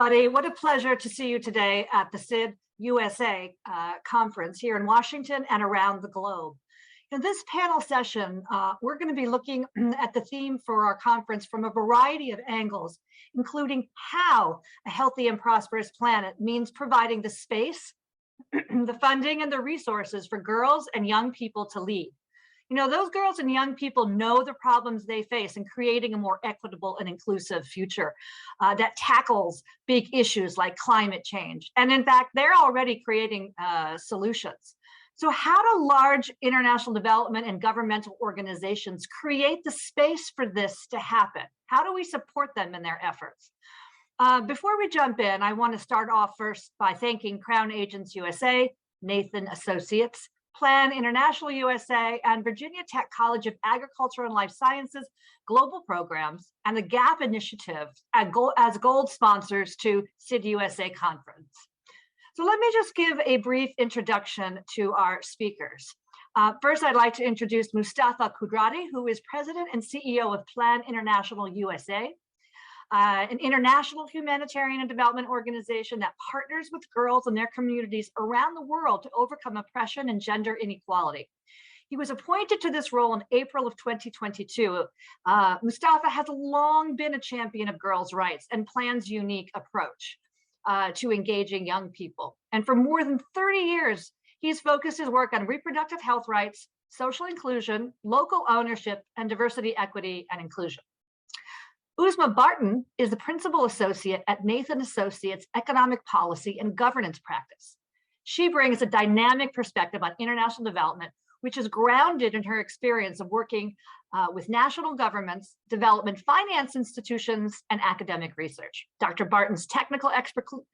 Buddy, what a pleasure to see you today at the SID-USA conference here in Washington and around the globe. In this panel session, we're going to be looking at the theme for our conference from a variety of angles, including how a healthy and prosperous planet means providing the space, the funding, and the resources for girls and young people to lead. You know, those girls and young people know the problems they face in creating a more equitable and inclusive future that tackles big issues like climate change. And in fact, they're already creating solutions. So how do large international development and governmental organizations create the space for this to happen? How do we support them in their efforts? Before we jump in, I want to start off first by thanking Crown Agents USA, Nathan Associates, Plan International USA, and Virginia Tech College of Agriculture and Life Sciences Global Programs, and the GAP Initiative as gold sponsors to SID-USA conference. So let me just give a brief introduction to our speakers. First, I'd like to introduce Mustafa Kudrati, who is President and CEO of Plan International USA, an international humanitarian and development organization that partners with girls and their communities around the world to overcome oppression and gender inequality. He was appointed to this role in April of 2022. Mustafa has long been a champion of girls' rights and Plan's unique approach to engaging young people. And for more than 30 years, he's focused his work on reproductive health rights, social inclusion, local ownership, and diversity, equity, and inclusion. Uzma Barton is the principal associate at Nathan Associates Economic Policy and Governance Practice. She brings a dynamic perspective on international development, which is grounded in her experience of working with national governments, development finance institutions, and academic research. Dr. Barton's technical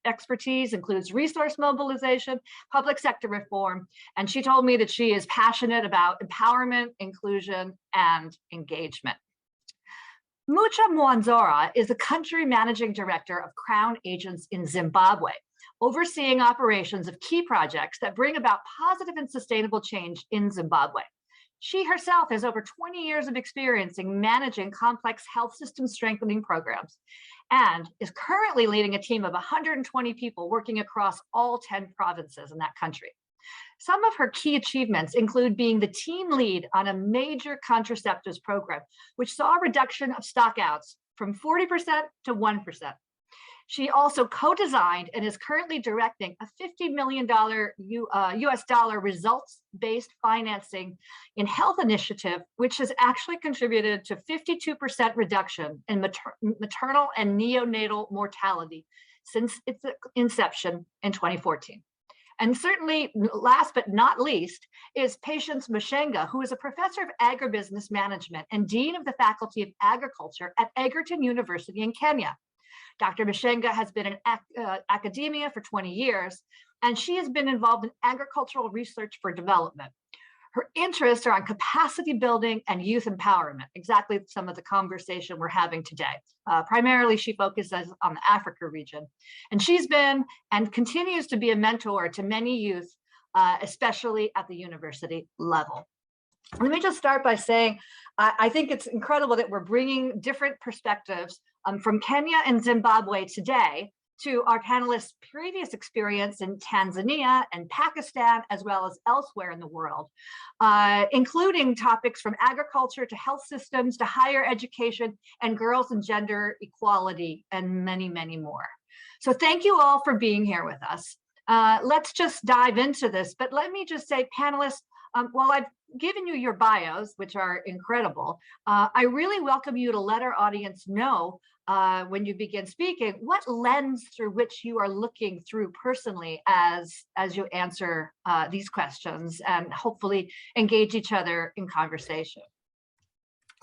expertise includes resource mobilization, public sector reform, and she told me that she is passionate about empowerment, inclusion, and engagement. Mwonzora is the country managing director of Crown Agents in Zimbabwe, overseeing operations of key projects that bring about positive and sustainable change in Zimbabwe. She herself has over 20 years of experience in managing complex health system strengthening programs and is currently leading a team of 120 people working across all 10 provinces in that country. Some of her key achievements include being the team lead on a major contraceptives program, which saw a reduction of stockouts from 40% to 1%. She also co-designed and is currently directing a $50 million US dollar results-based financing in health initiative, which has actually contributed to 52% reduction in maternal and neonatal mortality since its inception in 2014. And certainly, last but not least, is Patience Mshenga, who is a professor of agribusiness management and dean of the Faculty of Agriculture at Egerton University in Kenya. Dr. Mshenga has been in academia for 20 years, and she has been involved in agricultural research for development. Her interests are on capacity building and youth empowerment, exactly some of the conversation we're having today. Primarily, she focuses on the Africa region. And she's been and continues to be a mentor to many youth, especially at the university level. Let me just start by saying, I think it's incredible that we're bringing different perspectives from Kenya and Zimbabwe today to our panelists' previous experience in Tanzania and Pakistan, as well as elsewhere in the world, including topics from agriculture to health systems to higher education and girls and gender equality, and many, many more. So thank you all for being here with us. Let's just dive into this, but let me just say, panelists, while I've given you your bios, which are incredible, I really welcome you to let our audience know when you begin speaking, what lens through which you are looking through personally as you answer these questions and hopefully engage each other in conversation.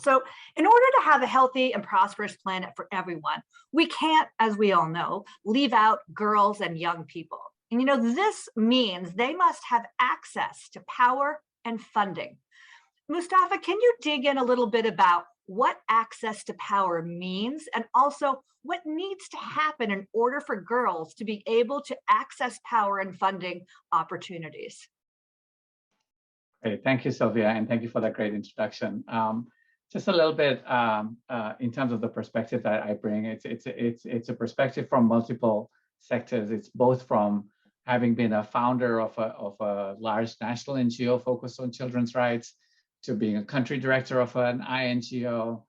So in order to have a healthy and prosperous planet for everyone, we can't, as we all know, leave out girls and young people. And you know, this means they must have access to power and funding. Mustafa, can you dig in a little bit about what access to power means and also what needs to happen in order for girls to be able to access power and funding opportunities? Great, thank you, Sylvia, and thank you for that great introduction. just a little bit in terms of the perspective that I bring. It's a perspective from multiple sectors. It's both from having been a founder of a large national NGO focused on children's rights, to being a country director of an INGO,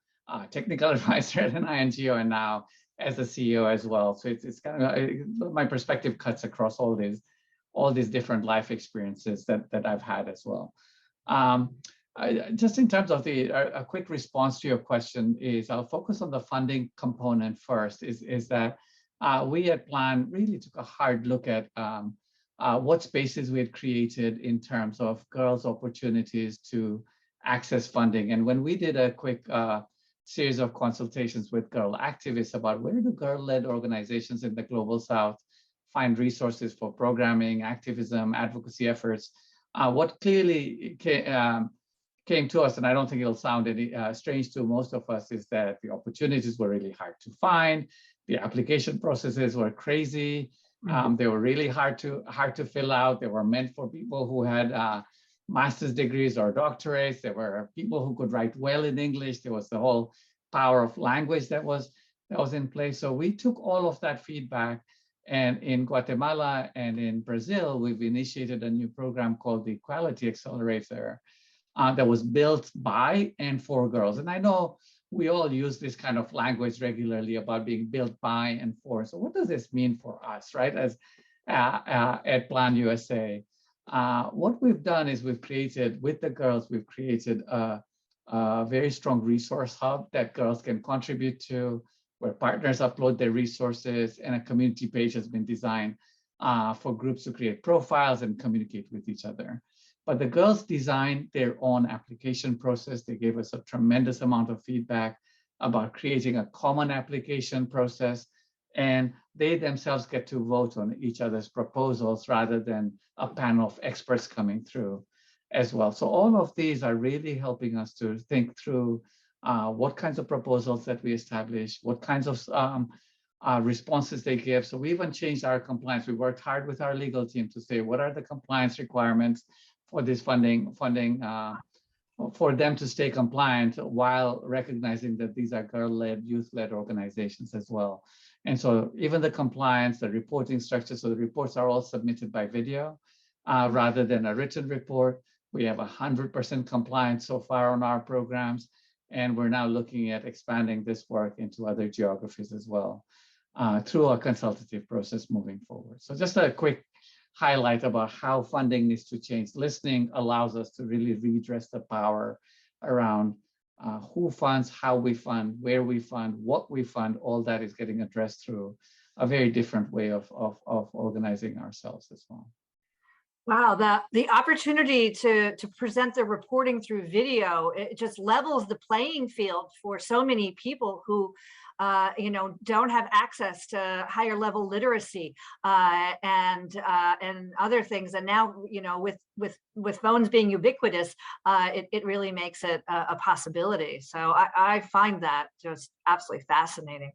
technical advisor at an INGO, and now as the CEO as well. So it's kind of my perspective cuts across all these different life experiences that I've had as well. Just in terms of a quick response to your question is, I'll focus on the funding component first. Is that we at Plan really took a hard look at what spaces we had created in terms of girls' opportunities to access funding. And when we did a quick series of consultations with girl activists about where do girl-led organizations in the Global South find resources for programming, activism, advocacy efforts, what clearly came to us, and I don't think it'll sound any strange to most of us, is that the opportunities were really hard to find. The application processes were crazy. They were really hard to fill out. They were meant for people who had master's degrees or doctorates. There were people who could write well in English. There was the whole power of language that was in place. So we took all of that feedback, and in Guatemala and in Brazil, we've initiated a new program called the Equality Accelerator that was built by and for girls. And I know we all use this kind of language regularly about being built by and for. So what does this mean for us, right? As at Plan USA, what we've done is we've created, with the girls, we've created a very strong resource hub that girls can contribute to, where partners upload their resources, and a community page has been designed for groups to create profiles and communicate with each other. But the girls designed their own application process. They gave us a tremendous amount of feedback about creating a common application process, and they themselves get to vote on each other's proposals rather than a panel of experts coming through as well. So all of these are really helping us to think through what kinds of proposals that we establish, what kinds of responses they give. So we even changed our compliance. We worked hard with our legal team to say, what are the compliance requirements for this funding for them to stay compliant, while recognizing that these are girl-led, youth-led organizations as well. And so even the compliance, the reporting structure, so the reports are all submitted by video rather than a written report. We have 100% compliance so far on our programs, and we're now looking at expanding this work into other geographies as well through a consultative process moving forward. So just a quick highlight about how funding needs to change. Listening allows us to really redress the power around who funds, how we fund, where we fund, what we fund. All that is getting addressed through a very different way of organizing ourselves as well. Wow, the opportunity to present the reporting through video, it just levels the playing field for so many people who don't have access to higher level literacy and other things. And now, with phones being ubiquitous, it really makes it a possibility. So I find that just absolutely fascinating.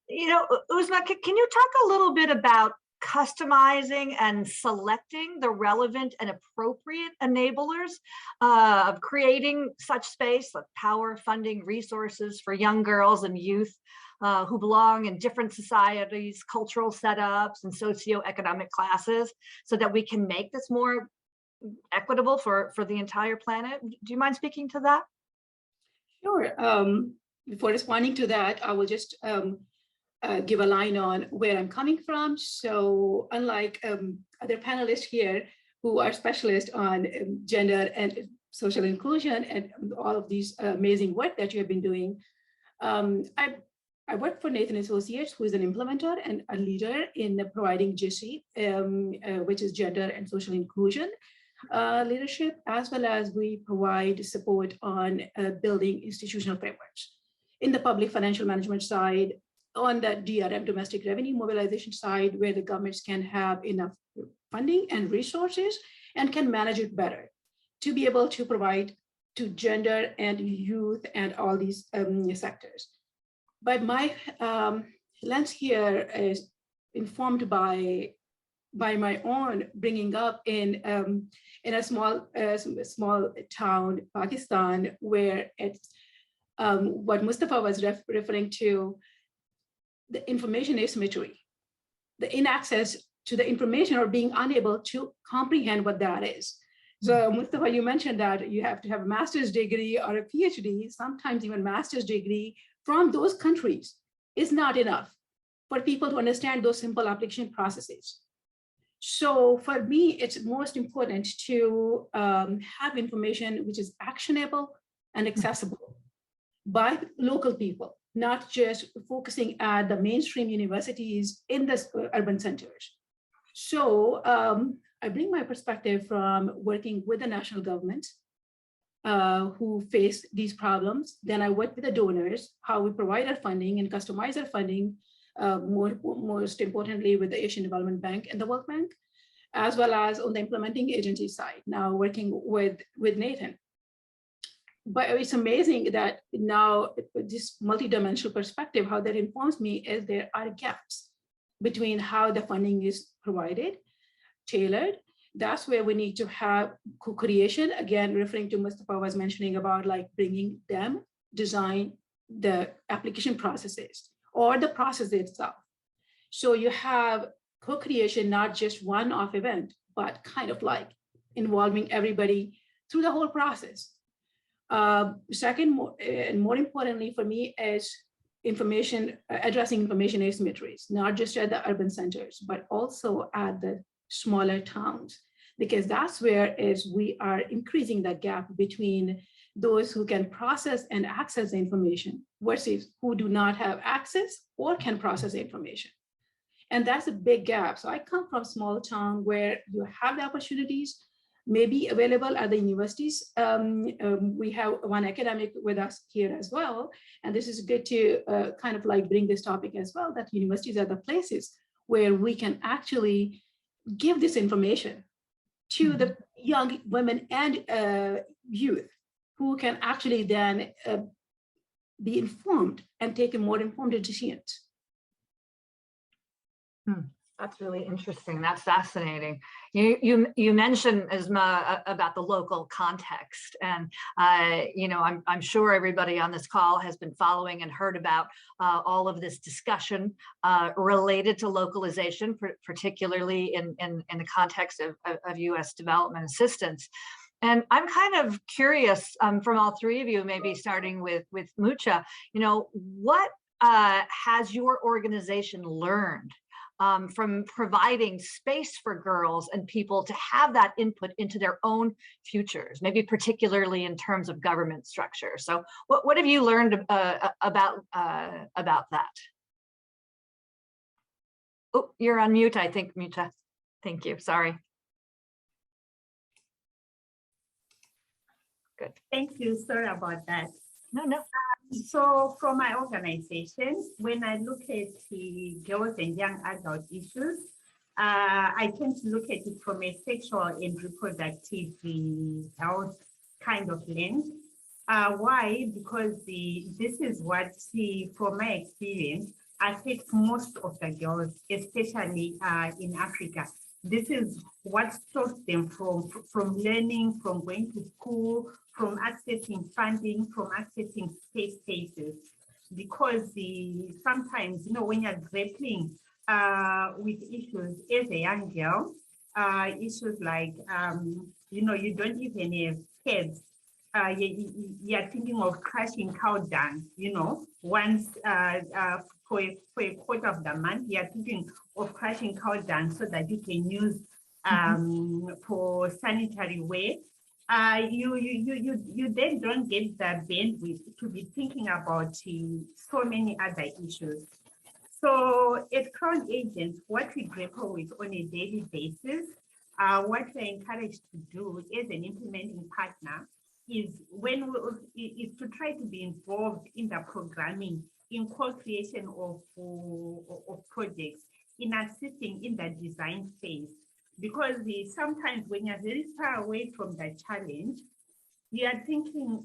Uzma, can you talk a little bit about customizing and selecting the relevant and appropriate enablers of creating such space, like power, funding, resources for young girls and youth who belong in different societies, cultural setups, and socioeconomic classes, so that we can make this more equitable for the entire planet? Do you mind speaking to that? Sure. Before responding to that, I will just give a line on where I'm coming from. So unlike other panelists here who are specialists on gender and social inclusion and all of these amazing work that you have been doing, I work for Nathan Associates, who is an implementer and a leader in providing GISI, which is gender and social inclusion leadership, as well as we provide support on building institutional frameworks. In the public financial management side, on the DRM, domestic revenue mobilization side, where the governments can have enough funding and resources and can manage it better to be able to provide to gender and youth and all these sectors. But my lens here is informed by by my own bringing up in a small town, Pakistan, where it's what Mustafa was referring to, the information asymmetry, the inaccess to the information or being unable to comprehend what that is. So Mustafa, you mentioned that you have to have a master's degree or a PhD, sometimes even master's degree from those countries is not enough for people to understand those simple application processes. So for me, it's most important to have information which is actionable and accessible by local people, not just focusing at the mainstream universities in the urban centers. So I bring my perspective from working with the national government who face these problems. Then I work with the donors, how we provide our funding and customize our funding, most importantly with the Asian Development Bank and the World Bank, as well as on the implementing agency side, now working with Nathan. But it's amazing that now this multidimensional perspective, how that informs me is there are gaps between how the funding is provided, tailored. That's where we need to have co-creation, again, referring to Mustafa was mentioning about like bringing them, design the application processes or the process itself. So you have co-creation, not just one-off event, but kind of like involving everybody through the whole process. Second, and more importantly for me is addressing information asymmetries, not just at the urban centers, but also at the smaller towns, because that's where we are increasing the gap between those who can process and access the information versus who do not have access or can process the information. And that's a big gap. So I come from a small town where you have the opportunities maybe available at the universities. We have one academic with us here as well. And this is good to kind of like bring this topic as well, that universities are the places where we can actually give this information to the young women and youth who can actually then be informed and take a more informed decisions. That's really interesting. That's fascinating. You mentioned, Uzma, about the local context, and you know, I'm sure everybody on this call has been following and heard about all of this discussion related to localization, particularly in the context of U.S. development assistance. And I'm kind of curious from all three of you, maybe starting with Mucha, you know, what has your organization learned from providing space for girls and people to have that input into their own futures, maybe particularly in terms of government structure? So what have you learned about that? Oh, you're on mute, I think, Mucha. Thank you, sorry. Good. Thank you, sorry about that. No. So from my organization, when I look at the girls and young adult issues, I tend to look at it from a sexual and reproductive health kind of lens. Why? Because this is what, from my experience, affects most of the girls, especially in Africa. This is what stops them from learning, from going to school, from accessing funding, from accessing safe spaces. Because sometimes, you know, when you're grappling with issues as a young girl, issues like, you know, you don't even have kids. You're thinking of crashing cow dung, you know, once for a quarter of the month, you're thinking of crashing cow dung so that you can use for sanitary wear. You then don't get the bandwidth to be thinking about so many other issues. So at Crown Agents, what we grapple with on a daily basis, what we're encouraged to do as an implementing partner is to try to be involved in the programming, in co-creation of projects, in assisting in the design phase. Because sometimes when you're very far away from the challenge, you are thinking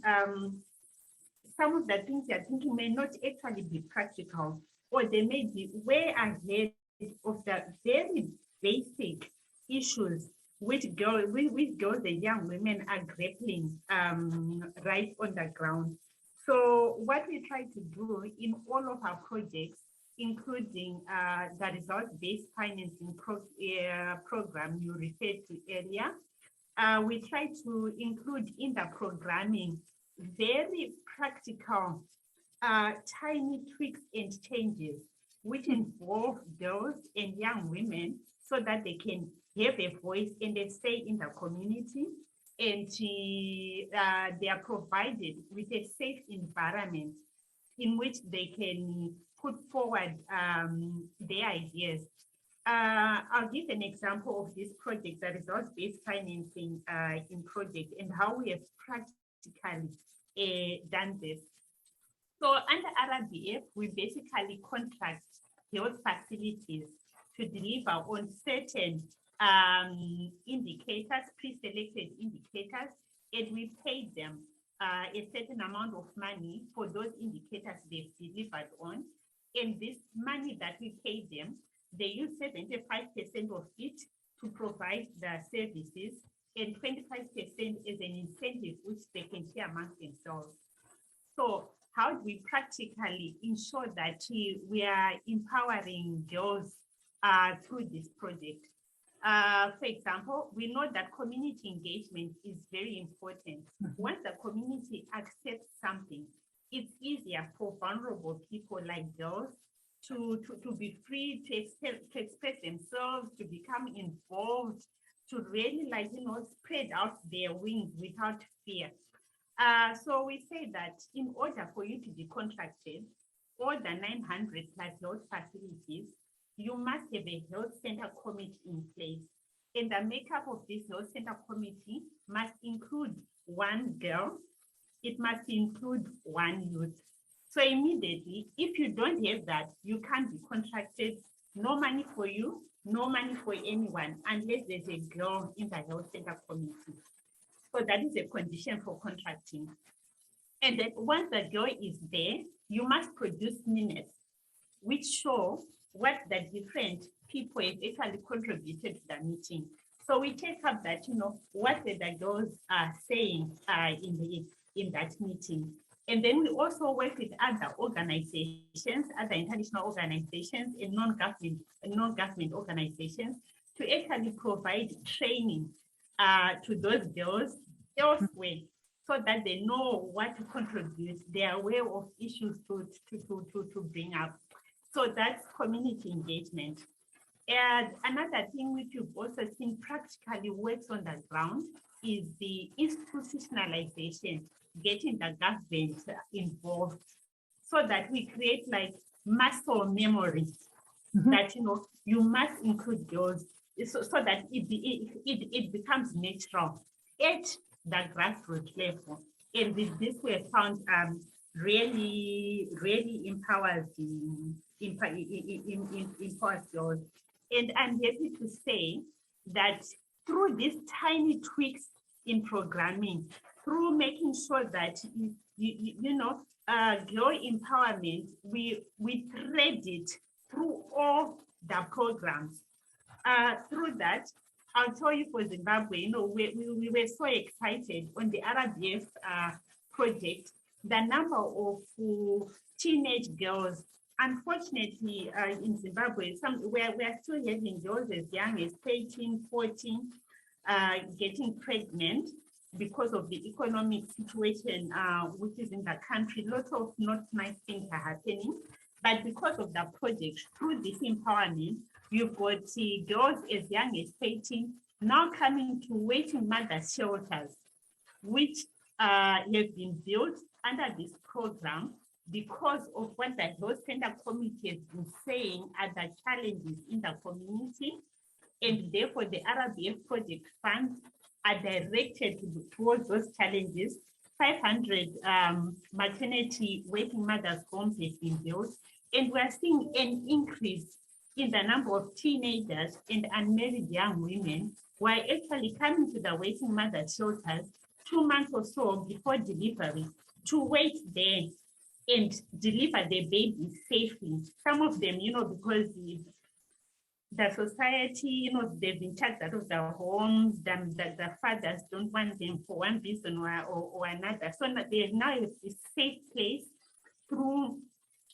some of the things you're thinking may not actually be practical, or they may be way ahead of the very basic issues which girls and young women are grappling right on the ground. So what we try to do in all of our projects, including the results-based financing program you referred to earlier, we try to include in the programming very practical, tiny tweaks and changes which involve girls and young women so that they can have a voice and they stay in the community, and they are provided with a safe environment in which they can put forward their ideas. I'll give an example of this project, the results-based financing in project, and how we have practically done this. So under RRBF, we basically contract health facilities to deliver on certain indicators, pre-selected indicators, and we pay them a certain amount of money for those indicators they've delivered on. And this money that we pay them, they use 75% of it to provide the services, and 25% is an incentive which they can share amongst themselves. So how do we practically ensure that we are empowering girls through this project? For example, we know that community engagement is very important. Once the community accepts something, it's easier for vulnerable people like girls to be free to express themselves, to become involved, to really spread out their wings without fear. So we say that in order for you to be contracted, all the 900 plus health facilities, you must have a health center committee in place. And the makeup of this health center committee must include one girl, it must include one youth. So immediately, if you don't have that, you can't be contracted, no money for you, no money for anyone, unless there's a girl in the health center committee. So that is a condition for contracting. And then once the girl is there, you must produce minutes which show what the different people have actually contributed to the meeting. So we take up that, what the girls are saying in that meeting. And then we also work with other organizations, other international organizations and non-government organizations to actually provide training to those girls elsewhere, so that they know what to contribute. They are aware of issues to bring up. So that's community engagement. And another thing which you've also seen practically works on the ground is the institutionalization, getting the government involved, so that we create like muscle memories that you must include girls, so that it becomes natural at the grassroots level. And with this we have found really empowers girls. And I'm happy to say that through these tiny tweaks in programming, through making sure that girl empowerment, we thread it through all the programs. Through that, I'll tell you, for Zimbabwe, we were so excited on the RRBF project, the number of teenage girls. Unfortunately, in Zimbabwe, we are still having girls as young as 13, 14, getting pregnant because of the economic situation which is in the country. Lots of not nice things are happening. But because of the project, through this empowerment, you've got girls as young as 18 now coming to waiting mother shelters, which have been built under this program because of what the Health Center Committee has been saying are the challenges in the community. And therefore, the RRBF project funds are directed towards those challenges. 500 maternity waiting mothers homes have been built, and we're seeing an increase in the number of teenagers and unmarried young women who are actually coming to the waiting mother shelters 2 months or so before delivery to wait there and deliver their babies safely. Some of them, because the the society, they've been chucked out of their homes, the fathers don't want them for one reason or another. So they now have this safe place through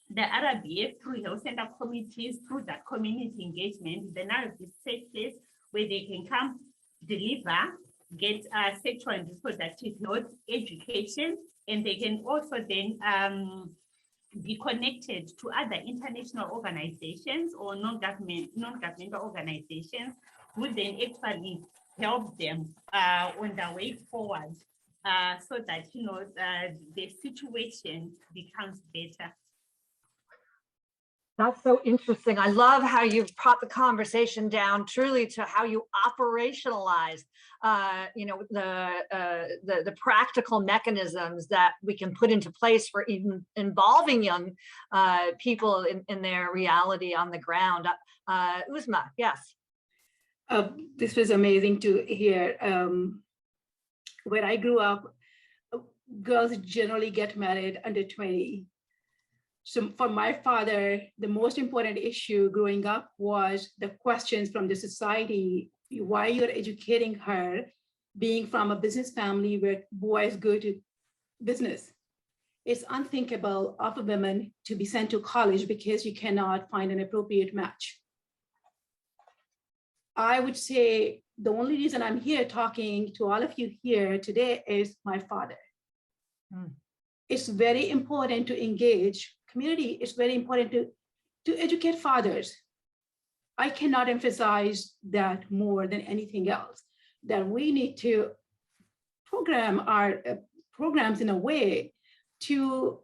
the RBF, through health center committees, through that community engagement. They now have this safe place where they can come, deliver, get sexual and reproductive health education, and they can also then be connected to other international organizations or non-governmental organizations who then actually help them on their way forward so that, the situation becomes better. That's so interesting. I love how you've brought the conversation down truly to how you operationalize, the practical mechanisms that we can put into place for even involving young people in their reality on the ground. Uzma, yes. This was amazing to hear. Where I grew up, girls generally get married under 20. So for my father, the most important issue growing up was the questions from the society, why you're educating her, being from a business family where boys go to business. It's unthinkable of a woman to be sent to college because you cannot find an appropriate match. I would say the only reason I'm here talking to all of you here today is my father. It's very important to engage community. It's very important to educate fathers. I cannot emphasize that more than anything else, that we need to program our programs in a way to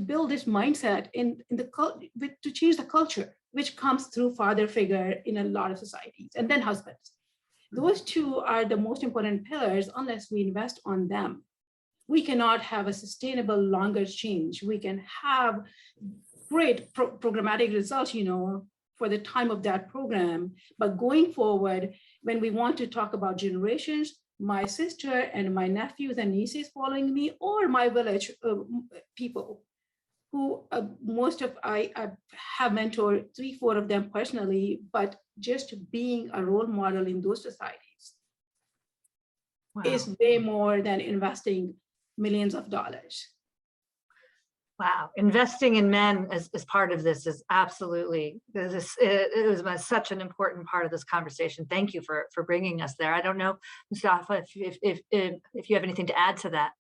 build this mindset to change the culture, which comes through father figure in a lot of societies, and then husbands. Those two are the most important pillars. Unless we invest on them, we cannot have a sustainable longer change. We can have great programmatic results, for the time of that program. But going forward, when we want to talk about generations, my sister and my nephews and nieces following me, or my village people who I have mentored 3-4 of them personally, but just being a role model in those societies is way more than investing millions of dollars. Wow, investing in men as part of this is absolutely, it was such an important part of this conversation. Thank you for bringing us there. I don't know, Mustafa, if you have anything to add to that.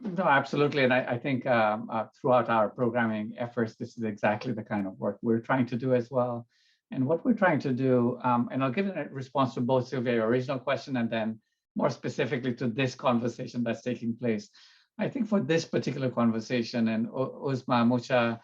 No, absolutely. And I think throughout our programming efforts, this is exactly the kind of work we're trying to do as well. And what we're trying to do, and I'll give a response to both Sylvia, your original question, and then more specifically to this conversation that's taking place. I think for this particular conversation, and Uzma, Mucha,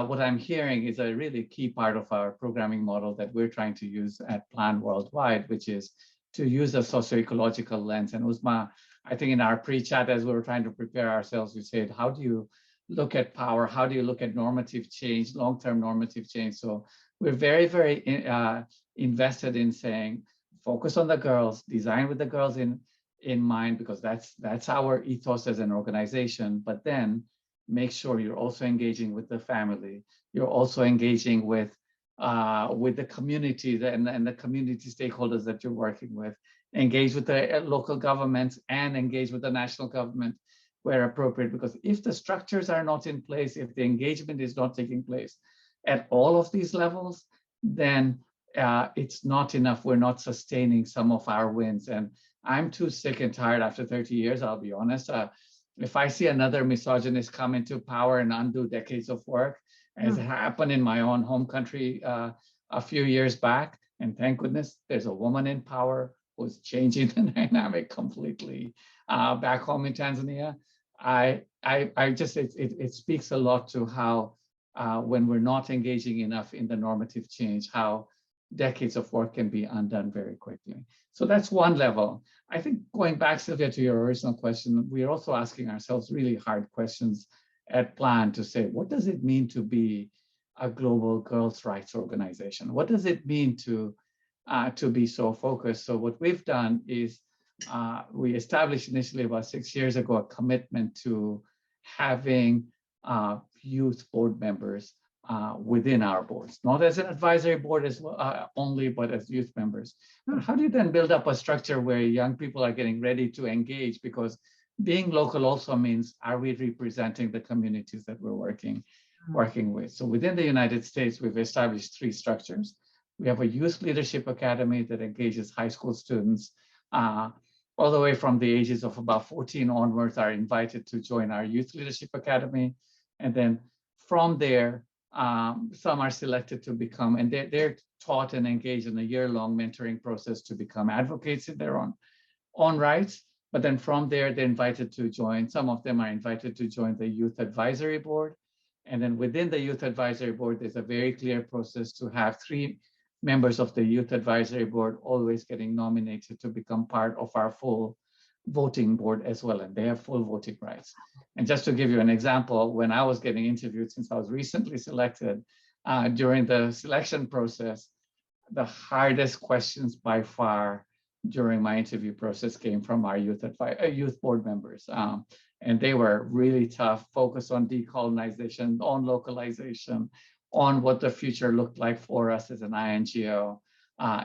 what I'm hearing is a really key part of our programming model that we're trying to use at Plan Worldwide, which is to use a socio-ecological lens. And Uzma, I think in our pre-chat, as we were trying to prepare ourselves, we said, how do you look at power? How do you look at normative change, long-term normative change? So we're very, very invested in saying, focus on the girls, design with the girls in mind, because that's our ethos as an organization. But then make sure you're also engaging with the family. You're also engaging with the community and the community stakeholders that you're working with. Engage with the local governments and engage with the national government where appropriate. Because if the structures are not in place, if the engagement is not taking place at all of these levels, then it's not enough. We're not sustaining some of our wins. And I'm too sick and tired after 30 years, I'll be honest. If I see another misogynist come into power and undo decades of work, as happened in my own home country a few years back, and thank goodness there's a woman in power who's changing the dynamic completely back home in Tanzania. It speaks a lot to how when we're not engaging enough in the normative change, how decades of work can be undone very quickly. So that's one level. I think going back, Sylvia, to your original question, we're also asking ourselves really hard questions at Plan to say, what does it mean to be a global girls' rights organization? What does it mean to be so focused? So what we've done is we established initially about 6 years ago a commitment to having youth board members within our boards, not as an advisory board as well, only, but as youth members. But how do you then build up a structure where young people are getting ready to engage? Because being local also means, are we representing the communities that we're working with? So within the United States, we've established 3 structures. We have a youth leadership academy that engages high school students, all the way from the ages of about 14 onwards are invited to join our youth leadership academy. And then from there, some are selected to become, and they're taught and engaged in a year-long mentoring process to become advocates in their own rights. But then from there, they're invited to join, some of them are invited to join the Youth Advisory Board. And then within the Youth Advisory Board, there's a very clear process to have 3 members of the Youth Advisory Board always getting nominated to become part of our full voting board as well, and they have full voting rights. And just to give you an example, when I was getting interviewed, since I was recently selected, during the selection process, the hardest questions by far during my interview process came from our youth board members. And they were really tough, focused on decolonization, on localization, on what the future looked like for us as an INGO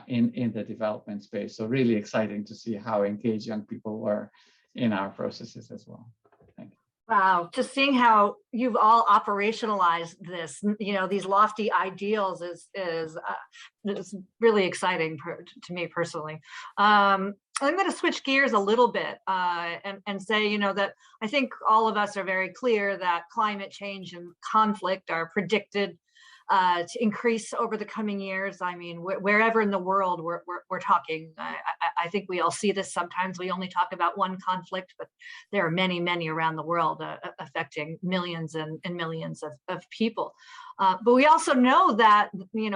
in the development space. So really exciting to see how engaged young people were in our processes as well. Thank you. Wow, just seeing how you've all operationalized this, these lofty ideals is really exciting to me personally. I'm going to switch gears a little bit and say, that I think all of us are very clear that climate change and conflict are predicted to increase over the coming years. I mean, wherever in the world we're talking, I think we all see this. Sometimes we only talk about one conflict, but there are many, many around the world affecting millions and millions of people. But we also know that,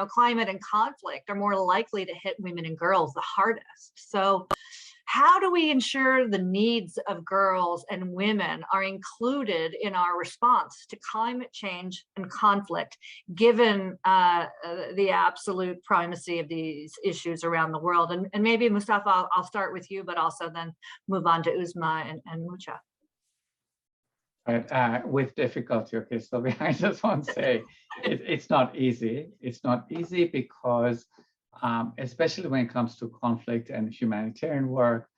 climate and conflict are more likely to hit women and girls the hardest. So how do we ensure the needs of girls and women are included in our response to climate change and conflict, given the absolute primacy of these issues around the world? And maybe, Mustafa, I'll start with you, but also then move on to Uzma and Mucha. Right, with difficulty, okay, so I just want to say it's not easy. It's not easy because especially when it comes to conflict and humanitarian work,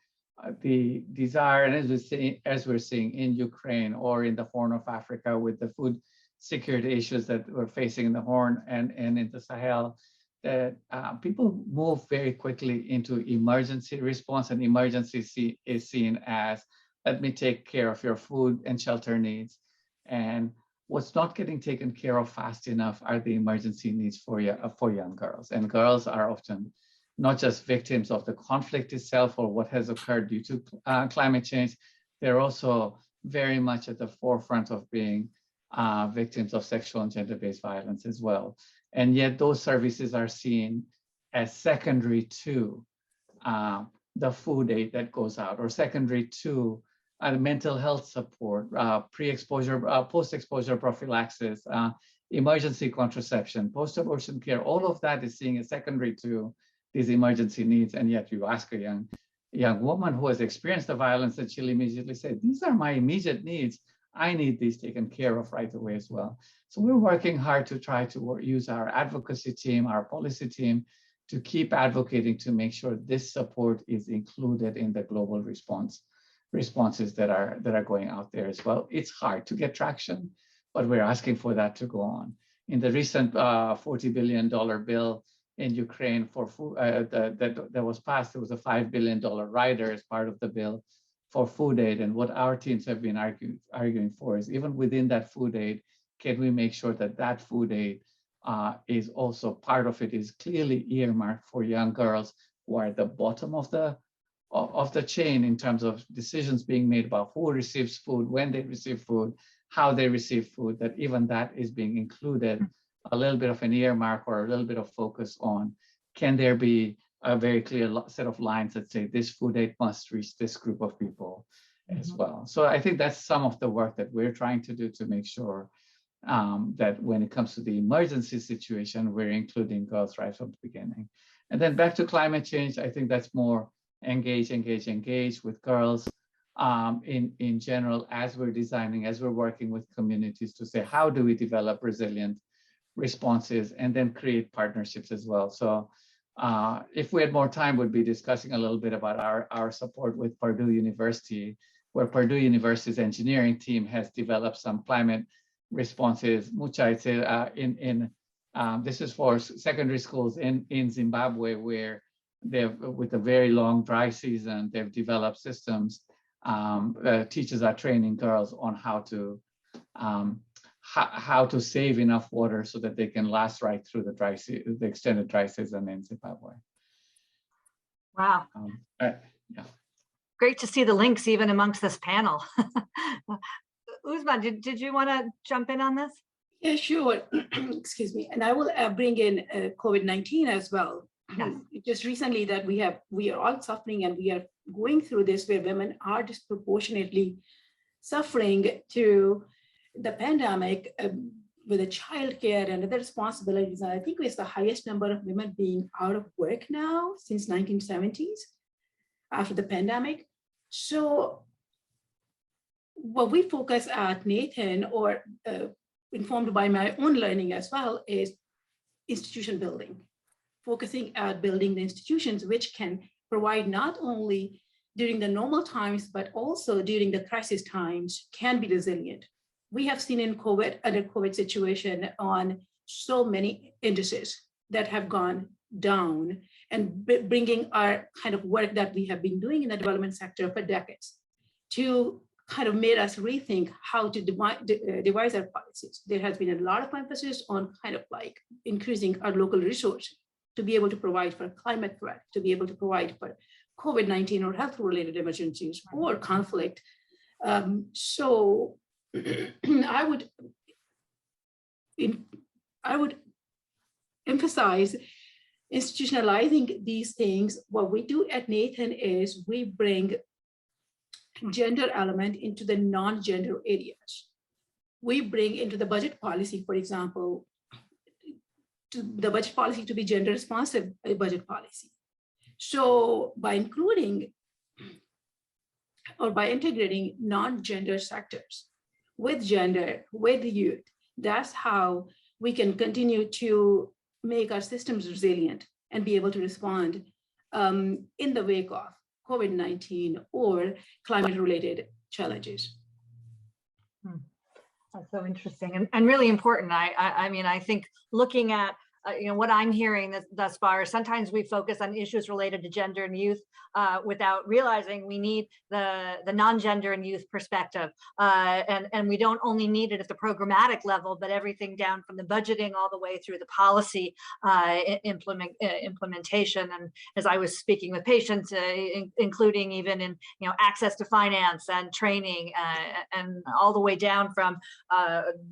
the desire, and as we're seeing in Ukraine or in the Horn of Africa with the food security issues that we're facing in the Horn and in the Sahel, that people move very quickly into emergency response, and emergency is seen as, let me take care of your food and shelter needs. And what's not getting taken care of fast enough are the emergency needs for young girls. And girls are often not just victims of the conflict itself or what has occurred due to climate change, they're also very much at the forefront of being victims of sexual and gender-based violence as well. And yet those services are seen as secondary to the food aid that goes out, or secondary to mental health support, pre-exposure, post-exposure prophylaxis, emergency contraception, post-abortion care. All of that is seen as secondary to these emergency needs. And yet you ask a young woman who has experienced the violence, and she'll immediately say, these are my immediate needs. I need these taken care of right away as well. So we're working hard to try to use our advocacy team, our policy team, to keep advocating to make sure this support is included in the global responses that are going out there as well. It's hard to get traction, but we're asking for that to go on. In the recent $40 billion bill in Ukraine for food that was passed, there was a $5 billion rider as part of the bill for food aid. And what our teams have been arguing for is, even within that food aid, can we make sure that that food aid is also part of it is clearly earmarked for young girls who are at the bottom of the chain in terms of decisions being made about who receives food, when they receive food, how they receive food, that even that is being included, a little bit of an earmark or a little bit of focus on, can there be a very clear set of lines that say this food aid must reach this group of people as well. So I think that's some of the work that we're trying to do to make sure that when it comes to the emergency situation, we're including girls right from the beginning. And then back to climate change, I think that's more engage with girls in general, as we're designing, as we're working with communities to say, how do we develop resilient responses, and then create partnerships as well. So if we had more time, we'd be discussing a little bit about our support with Purdue University, where Purdue University's engineering team has developed some climate responses. This is for secondary schools in Zimbabwe, where they've, with a very long dry season, they've developed systems. Teachers are training girls on how to save enough water so that they can last right through the extended dry season in Zimbabwe. Wow. Yeah. Great to see the links even amongst this panel. Uzma, did you want to jump in on this? Yeah, sure. Excuse me. And I will bring in COVID-19 as well. Yes. Just recently that we are all suffering, and we are going through this where women are disproportionately suffering to the pandemic with the childcare and other responsibilities. And I think it's the highest number of women being out of work now since 1970s after the pandemic. So what we focus at Nathan, or informed by my own learning as well, is institution building, focusing at building the institutions which can provide not only during the normal times, but also during the crisis times, can be resilient. We have seen in under COVID situation on so many indices that have gone down, and bringing our kind of work that we have been doing in the development sector for decades to kind of made us rethink how to devise our policies. There has been a lot of emphasis on kind of like increasing our local resources to be able to provide for climate threat, to be able to provide for COVID-19 or health-related emergencies or conflict. So I would emphasize institutionalizing these things. What we do at Nathan is we bring gender element into the non-gender areas. We bring into the budget policy, for example, the budget policy to be gender responsive budget policy. So by including or by integrating non-gender sectors with gender, with youth, that's how we can continue to make our systems resilient and be able to respond in the wake of COVID-19 or climate-related challenges. That's so interesting and really important. I mean, I think looking at what I'm hearing thus far, sometimes we focus on issues related to gender and youth without realizing we need the non-gender and youth perspective. And we don't only need it at the programmatic level, but everything down from the budgeting all the way through the policy implementation. And as I was speaking with patients, including even in access to finance and training, and all the way down from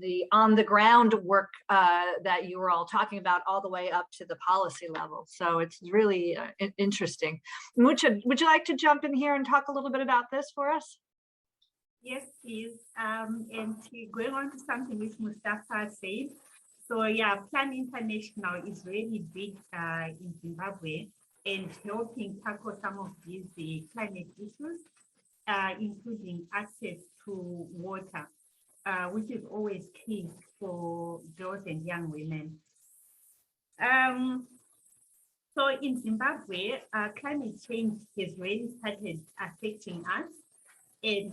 the on-the-ground work that you were all talking about, all the way up to the policy level. So it's really interesting. Mucha, would you like to jump in here and talk a little bit about this for us? Yes, please. And going on to something which Mustafa said. So yeah, Plan International is really big in Zimbabwe and helping tackle some of these climate issues, including access to water, which is always key for girls and young women. So in Zimbabwe, climate change has really started affecting us, and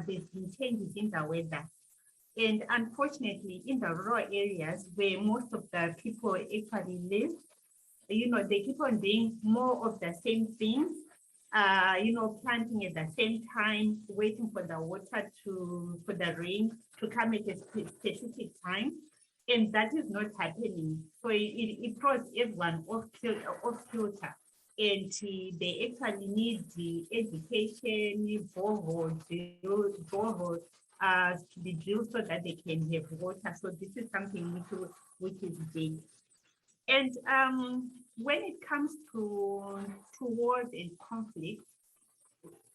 there's been changes in the weather. And unfortunately, in the rural areas where most of the people actually live, they keep on doing more of the same things, planting at the same time, waiting for the water for the rain to come at a specific time. And that is not happening. So it throws everyone off kilter. And they actually need the education, boreholes to be drilled so that they can have water. So this is something which is big. And when it comes to wars and conflict,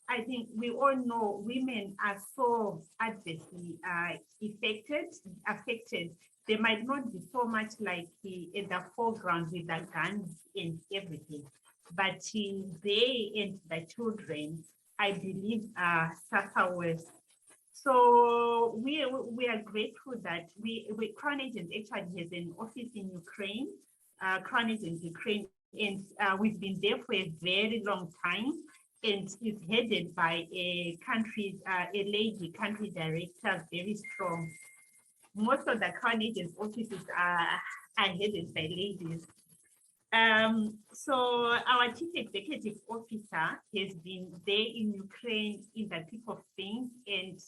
I think we all know women are so adversely affected. They might not be so much like in the foreground with the guns and everything, but they and the children, I believe, suffer worse. So we are grateful that Crown Agents actually has an office in Ukraine, Crown Agents Ukraine, and we've been there for a very long time, and it's headed by a lady country director, very strong. Most of the Crown Agents offices are headed by ladies. So our Chief Executive Officer has been there in Ukraine in the thick of things, and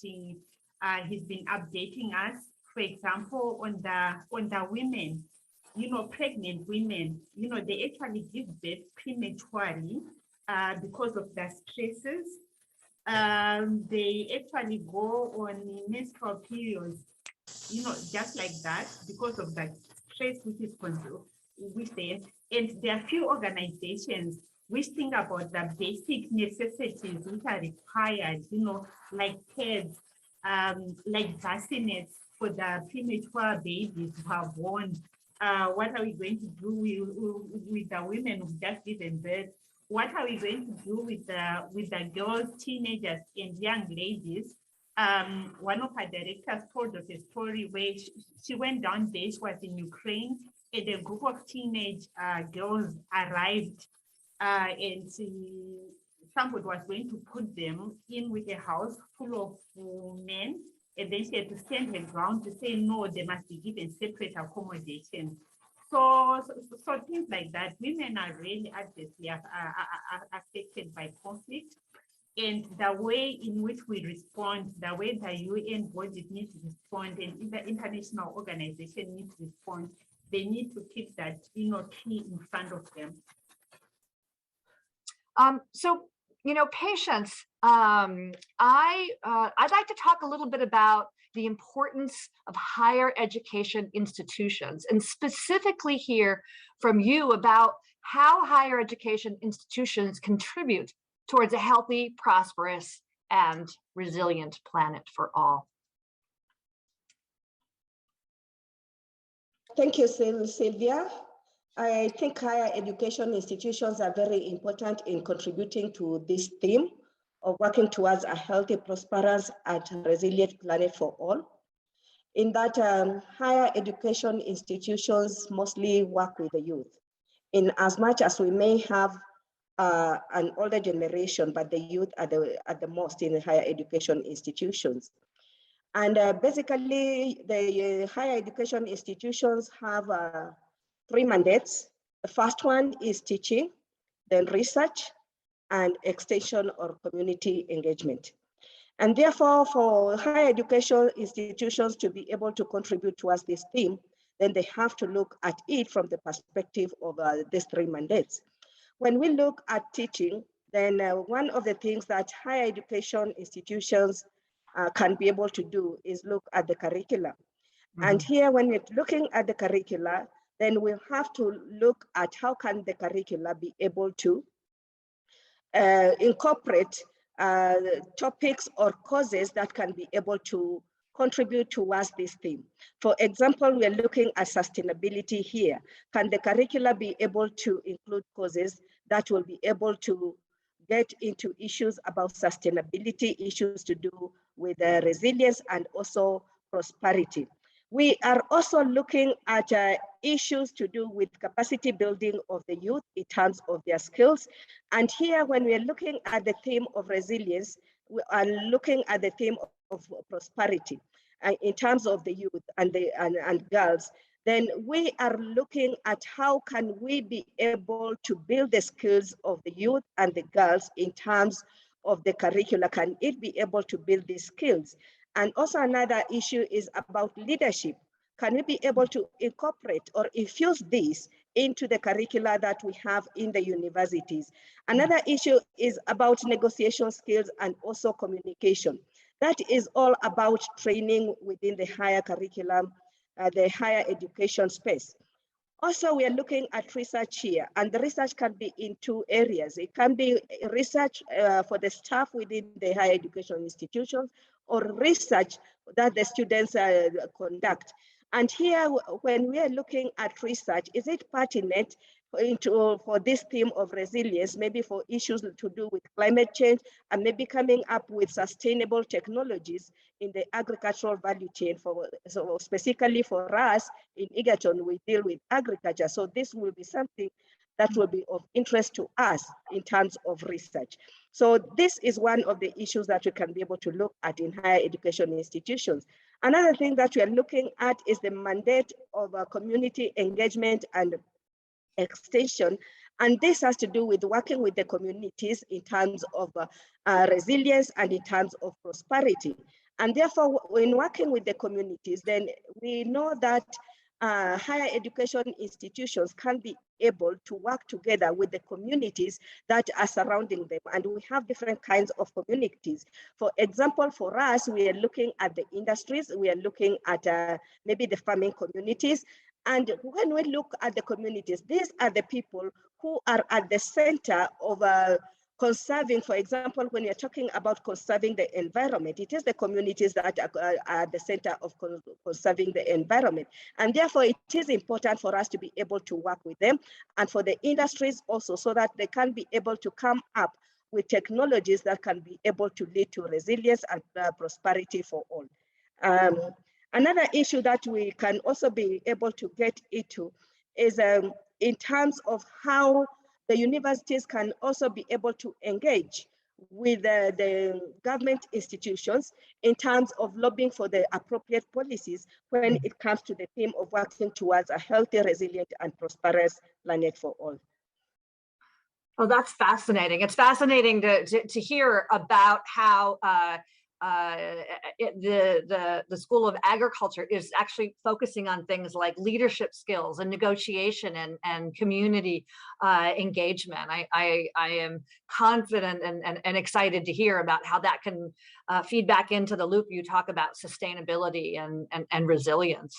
he's been updating us, for example, on the women, pregnant women, they actually give birth prematurely because of the stresses. They actually go on menstrual periods, just like that, because of the stress which is with them. And there are few organizations which think about the basic necessities which are required, like pads, like bassinets for the premature babies who are born. What are we going to do with the women who just given birth? What are we going to do with the girls, teenagers, and young ladies? One of our directors told us a story where she went down there. She was in Ukraine, and a group of teenage girls arrived, and somebody was going to put them in with a house full of men, and then she had to stand her ground to say, no, they must be given separate accommodation. So things like that. Women are really adversely affected by conflict, and the way in which we respond, the way the UN bodies need to respond, and the international organization needs to respond, they need to keep that key in front of them. So, patience, I'd like to talk a little bit about the importance of higher education institutions, and specifically hear from you about how higher education institutions contribute towards a healthy, prosperous, and resilient planet for all. Thank you, Sylvia. I think higher education institutions are very important in contributing to this theme of working towards a healthy, prosperous, and resilient planet for all. In that, higher education institutions mostly work with the youth. In as much as we may have an older generation, but the youth are the most in higher education institutions. And basically, the higher education institutions have 3 mandates. The first one is teaching, then research, and extension or community engagement. And therefore, for higher education institutions to be able to contribute towards this theme, then they have to look at it from the perspective of these 3 mandates. When we look at teaching, then one of the things that higher education institutions can be able to do is look at the curricula. And here, when we're looking at the curricula, then we'll have to look at how can the curricula be able to incorporate topics or causes that can be able to contribute towards this theme. For example, we are looking at sustainability here. Can the curricula be able to include causes that will be able to get into issues about sustainability, issues to do with resilience and also prosperity? We are also looking at issues to do with capacity building of the youth in terms of their skills. And here, when we are looking at the theme of resilience, we are looking at the theme of prosperity in terms of the youth and girls. Then we are looking at how can we be able to build the skills of the youth and the girls in terms of the curricula. Can it be able to build these skills? And also another issue is about leadership. Can we be able to incorporate or infuse this into the curricula that we have in the universities? Another issue is about negotiation skills and also communication. That is all about training within the higher curriculum, the higher education space. Also, we are looking at research here, and the research can be in 2 areas. It can be research for the staff within the higher education institutions, or research that the students conduct. And here, when we are looking at research, is it pertinent for this theme of resilience, maybe for issues to do with climate change, and maybe coming up with sustainable technologies in the agricultural value chain. So specifically for us in Egerton, we deal with agriculture. So this will be something that will be of interest to us in terms of research. So this is one of the issues that we can be able to look at in higher education institutions. Another thing that we are looking at is the mandate of community engagement and extension. And this has to do with working with the communities in terms of resilience and in terms of prosperity. And therefore, when working with the communities, then we know that higher education institutions can be able to work together with the communities that are surrounding them. And we have different kinds of communities. For example, for us, we are looking at the industries, we are looking at maybe the farming communities. And when we look at the communities, these are the people who are at the center of conserving. For example, when you're talking about conserving the environment, it is the communities that are at the center of conserving the environment. And therefore, it is important for us to be able to work with them and for the industries also, so that they can be able to come up with technologies that can be able to lead to resilience and prosperity for all. Another issue that we can also be able to get into is in terms of how the universities can also be able to engage with the government institutions in terms of lobbying for the appropriate policies when it comes to the theme of working towards a healthy, resilient, and prosperous planet for all. Oh, that's fascinating. It's fascinating to hear about how the School of Agriculture is actually focusing on things like leadership skills and negotiation and community engagement. I am confident and excited to hear about how that can feed back into the loop you talk about sustainability and resilience.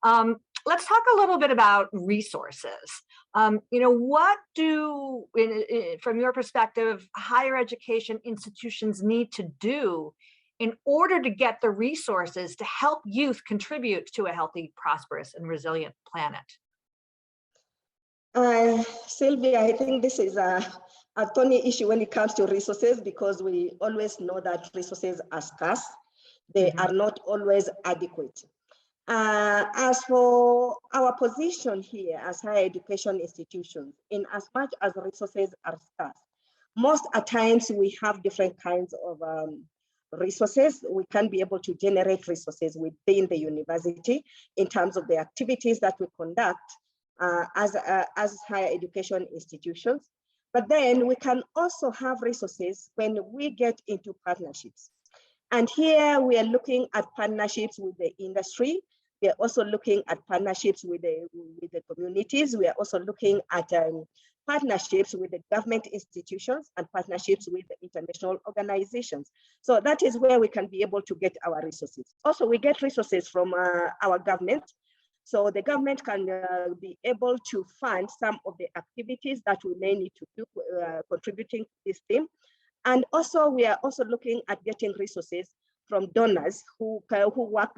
Let's talk a little bit about resources. What do, from your perspective, higher education institutions need to do in order to get the resources to help youth contribute to a healthy, prosperous, and resilient planet? Sylvia, I think this is a thorny issue when it comes to resources, because we always know that resources are scarce. They are not always adequate. As for our position here as higher education institutions, in as much as resources are scarce, most at times we have different kinds of resources. We can be able to generate resources within the university in terms of the activities that we conduct as higher education institutions. But then we can also have resources when we get into partnerships. And here we are looking at partnerships with the industry. We are also looking at partnerships with the communities. We are also looking at partnerships with the government institutions and partnerships with the international organizations. So that is where we can be able to get our resources. Also, we get resources from our government. So the government can be able to fund some of the activities that we may need to do contributing to this theme. And also, we are also looking at getting resources from donors who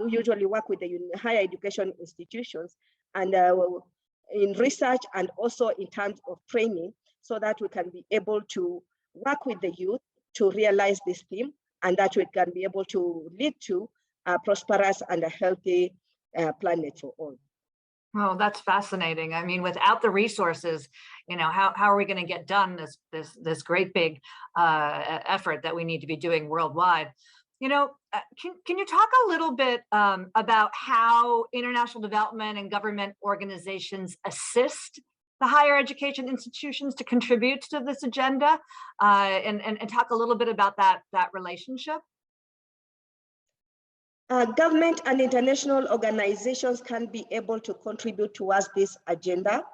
usually work with the higher education institutions and in research and also in terms of training, so that we can be able to work with the youth to realize this theme, and that we can be able to lead to a prosperous and a healthy planet for all. Oh, that's fascinating. I mean, without the resources, how are we going to get done this great big effort that we need to be doing worldwide? Can you talk a little bit about how international development and government organizations assist the higher education institutions to contribute to this agenda, and talk a little bit about that relationship? Government and international organizations can be able to contribute towards this agenda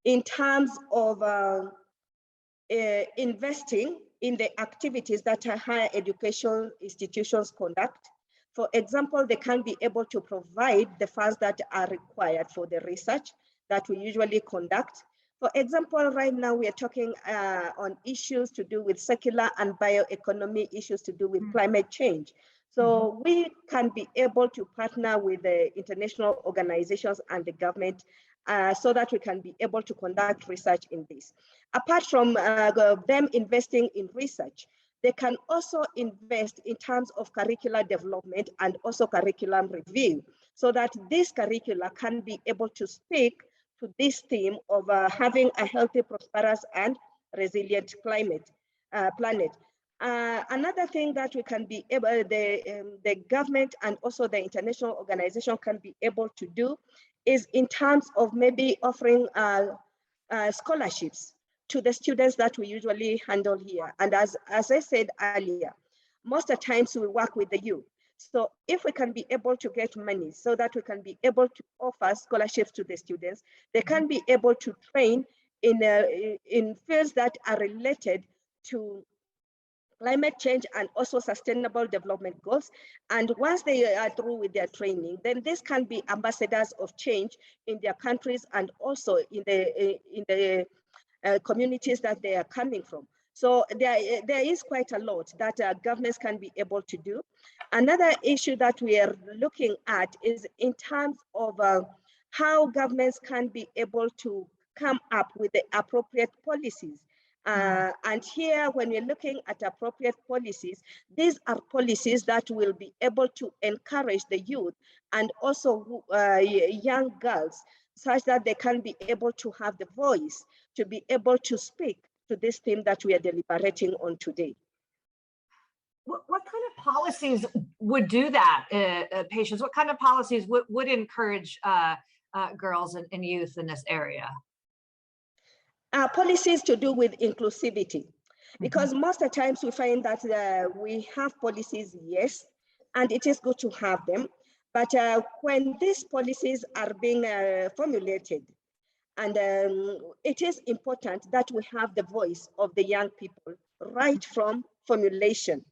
in terms of investing in the activities that higher education institutions conduct. For example, they can be able to provide the funds that are required for the research that we usually conduct. For example, right now we are talking on issues to do with circular and bioeconomy, issues to do with climate change. So we can be able to partner with the international organizations and the government so that we can be able to conduct research in this. Apart from them investing in research, they can also invest in terms of curricular development and also curriculum review, so that this curricula can be able to speak to this theme of having a healthy, prosperous, and resilient planet. Another thing that we can be able, the government and also the international organization can be able to do is in terms of maybe offering scholarships to the students that we usually handle here. And as I said earlier, most of the times we work with the youth. So if we can be able to get money so that we can be able to offer scholarships to the students, they can be able to train in fields that are related to climate change and also sustainable development goals. And once they are through with their training, then this can be ambassadors of change in their countries and also in the communities that they are coming from. So there is quite a lot that governments can be able to do. Another issue that we are looking at is in terms of how governments can be able to come up with the appropriate policies. And here, when we're looking at appropriate policies, these are policies that will be able to encourage the youth and also young girls, such that they can be able to have the voice to be able to speak to this theme that we are deliberating on today. What kind of policies would do that, Patience? What kind of policies would encourage girls and youth in this area? Policies to do with inclusivity, because most of the times we find that we have policies, yes, and it is good to have them, but when these policies are being formulated, and it is important that we have the voice of the young people right from formulation,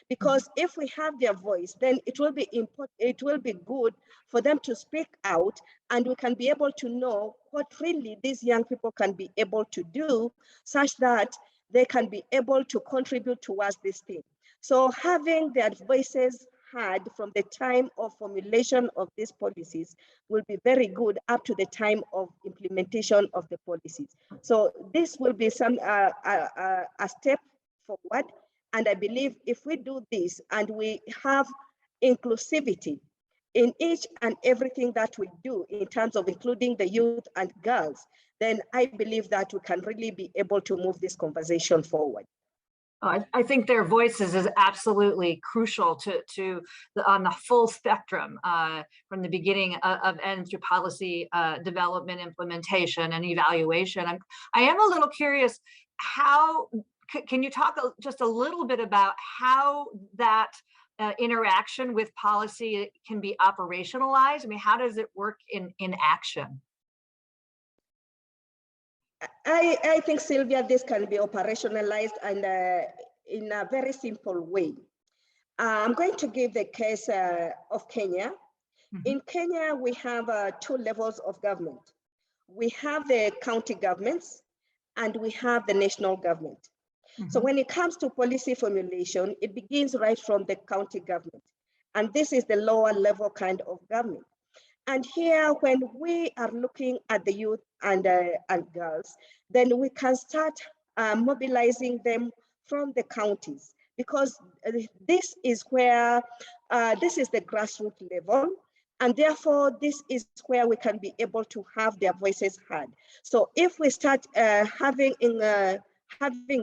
because if we have their voice, then it will be important, it will be good for them to speak out, and we can be able to know what really these young people can be able to do, such that they can be able to contribute towards this thing. So having their voices heard from the time of formulation of these policies will be very good up to the time of implementation of the policies. So this will be some a step forward. And I believe if we do this and we have inclusivity in each and everything that we do in terms of including the youth and girls, then I believe that we can really be able to move this conversation forward. I think their voices is absolutely crucial on the full spectrum, from the beginning of end through policy development, implementation, and evaluation. I am a little curious, how can you talk just a little bit about how that interaction with policy can be operationalized? I mean, how does it work in action? I think, Sylvia, this can be operationalized and in a very simple way. I'm going to give the case of Kenya. In Kenya, we have 2 levels of government. We have the county governments and we have the national government. So when it comes to policy formulation, it begins right from the county government. And this is the lower level kind of government. And here, when we are looking at the youth and girls, then we can start mobilizing them from the counties, because this is where, this is the grassroots level. And therefore, this is where we can be able to have their voices heard. So if we start having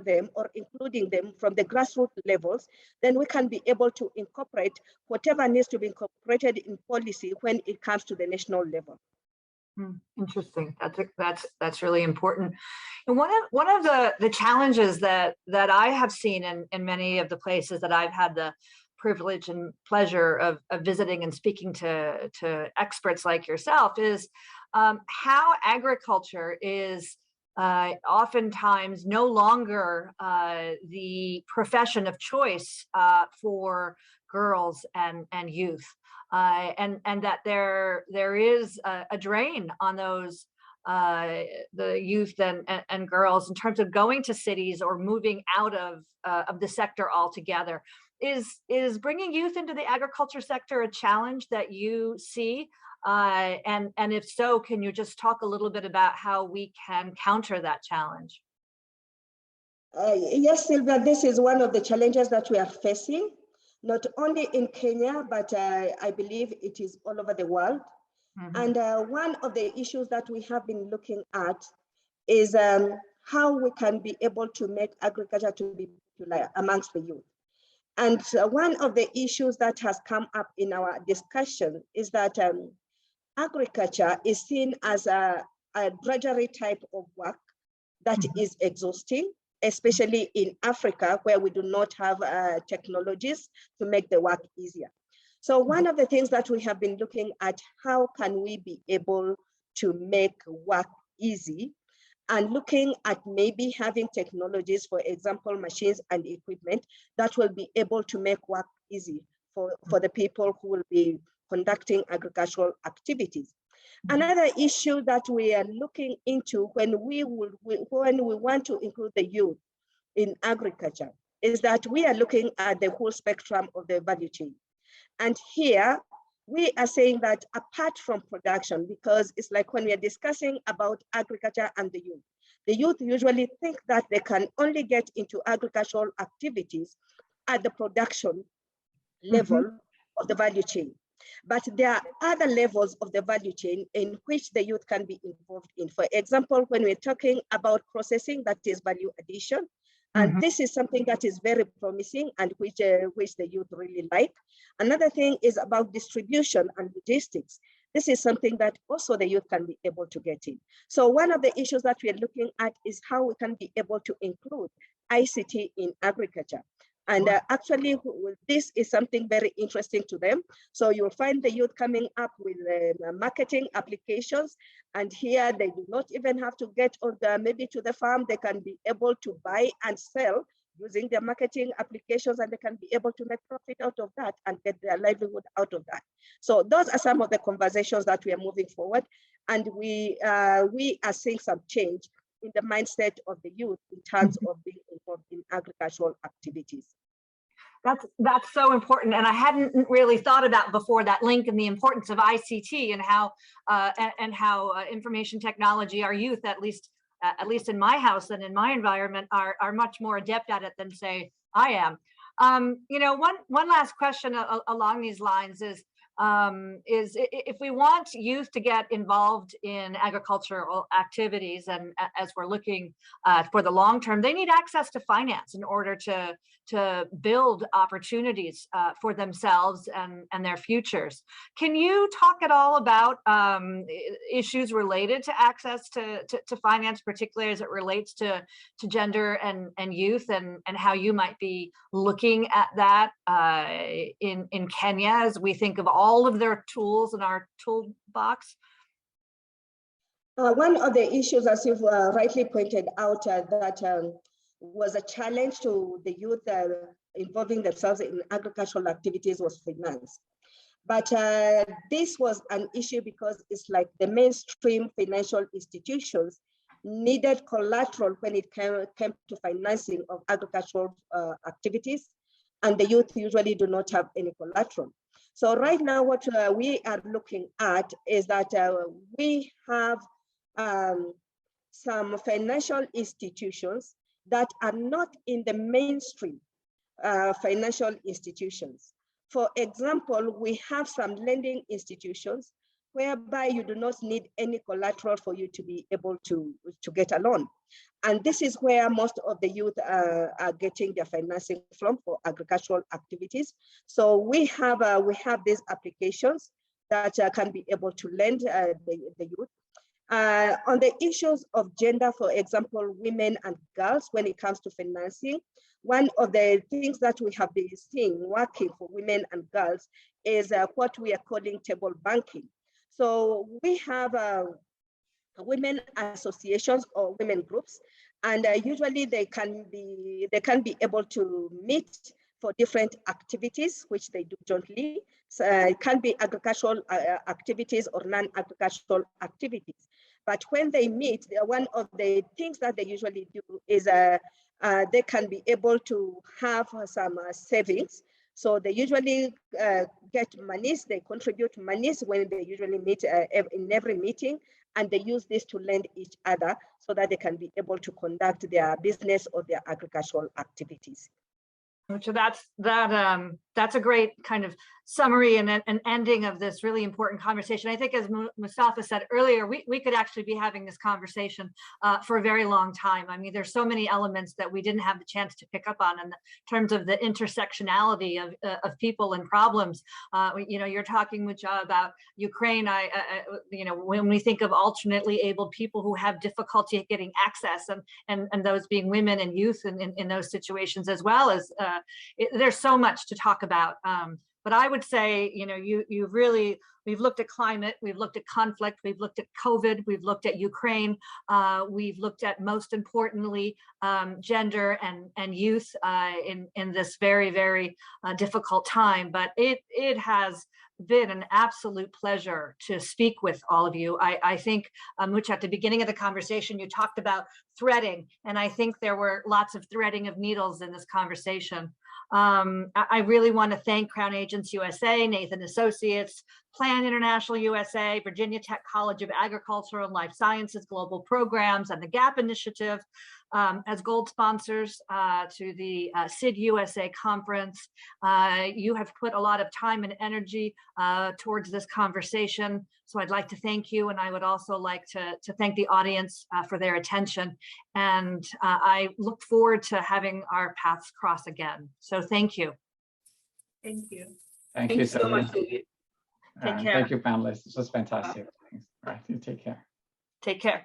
them or including them from the grassroots levels, then we can be able to incorporate whatever needs to be incorporated in policy when it comes to the national level. Interesting. That's really important. And one of the challenges that I have seen in many of the places that I've had the privilege and pleasure of visiting and speaking to experts like yourself is how agriculture is oftentimes no longer the profession of choice for girls and youth, and that there is a drain on those the youth and girls in terms of going to cities or moving out of the sector altogether. is bringing youth into the agriculture sector a challenge that you see? And if so, can you just talk a little bit about how we can counter that challenge? Yes, Sylvia, this is one of the challenges that we are facing, not only in Kenya, but I believe it is all over the world. And one of the issues that we have been looking at is how we can be able to make agriculture to be popular amongst the youth. And one of the issues that has come up in our discussion is that agriculture is seen as a drudgery type of work that is exhausting, especially in Africa, where we do not have technologies to make the work easier. So one of the things that we have been looking at, how can we be able to make work easy, and looking at maybe having technologies, for example, machines and equipment that will be able to make work easy for the people who will be conducting agricultural activities. Another issue that we are looking into when we want to include the youth in agriculture is that we are looking at the whole spectrum of the value chain. And here we are saying that apart from production, because it's like when we are discussing about agriculture and the youth usually think that they can only get into agricultural activities at the production level of the value chain. But there are other levels of the value chain in which the youth can be involved in. For example, when we're talking about processing, that is value addition. And this is something that is very promising and which the youth really like. Another thing is about distribution and logistics. This is something that also the youth can be able to get in. So one of the issues that we are looking at is how we can be able to include ICT in agriculture. And actually, this is something very interesting to them. So you'll find the youth coming up with marketing applications. And here they do not even have to get on maybe to the farm. They can be able to buy and sell using their marketing applications, and they can be able to make profit out of that and get their livelihood out of that. So those are some of the conversations that we are moving forward. And we are seeing some change in the mindset of the youth in terms of being involved in agricultural activities. That's so important, and I hadn't really thought about before that link and the importance of ICT and how information technology, our youth, at least in my house and in my environment, are much more adept at it than say I am. You know, one last question along these lines is if we want youth to get involved in agricultural activities, and as we're looking for the long term, they need access to finance in order to build opportunities for themselves and their futures. Can you talk at all about issues related to access to finance, particularly as it relates to gender and youth, and how you might be looking at that in Kenya as we think of all of their tools in our toolbox? One of the issues, as you've rightly pointed out, that was a challenge to the youth involving themselves in agricultural activities was finance. But this was an issue because it's like the mainstream financial institutions needed collateral when it came to financing of agricultural activities, and the youth usually do not have any collateral. So right now, what we are looking at is that we have some financial institutions that are not in the mainstream financial institutions. For example, we have some lending institutions whereby you do not need any collateral for you to be able to get a loan. And this is where most of the youth are getting their financing from for agricultural activities. So we have these applications that can be able to lend the youth. On the issues of gender, for example, women and girls, when it comes to financing, one of the things that we have been seeing working for women and girls is what we are calling table banking. So we have women associations or women groups, and usually they can be able to meet for different activities which they do jointly. So it can be agricultural activities or non-agricultural activities. But when they meet, one of the things that they usually do is they can be able to have some savings So they usually get monies, they contribute monies when they usually meet in every meeting, and they use this to lend each other so that they can be able to conduct their business or their agricultural activities. So that's a great kind of summary and an ending of this really important conversation. I think, as Mustafa said earlier, we could actually be having this conversation for a very long time. I mean, there's so many elements that we didn't have the chance to pick up on in terms of the intersectionality of people and problems. You know, you're talking, Mucha, about Ukraine. You know, when we think of alternately abled people who have difficulty getting access, and those being women and youth in those situations, as well as there's so much to talk about. But I would say, you know, we've looked at climate, we've looked at conflict, we've looked at COVID, we've looked at Ukraine, we've looked at, most importantly, gender and youth in this very, very difficult time. But it has been an absolute pleasure to speak with all of you. I think, Mucha, at the beginning of the conversation, you talked about threading, and I think there were lots of threading of needles in this conversation. I really want to thank Crown Agents USA, Nathan Associates, Plan International USA, Virginia Tech College of Agriculture and Life Sciences Global Programs, and the GAP Initiative as gold sponsors to the SID-USA conference. You have put a lot of time and energy towards this conversation, so I'd like to thank you, and I would also like to thank the audience for their attention, and I look forward to having our paths cross again. So thank you. Thank you. Thank you so much. Take care. Thank you, panelists. This was fantastic. All right, you take care. Take care.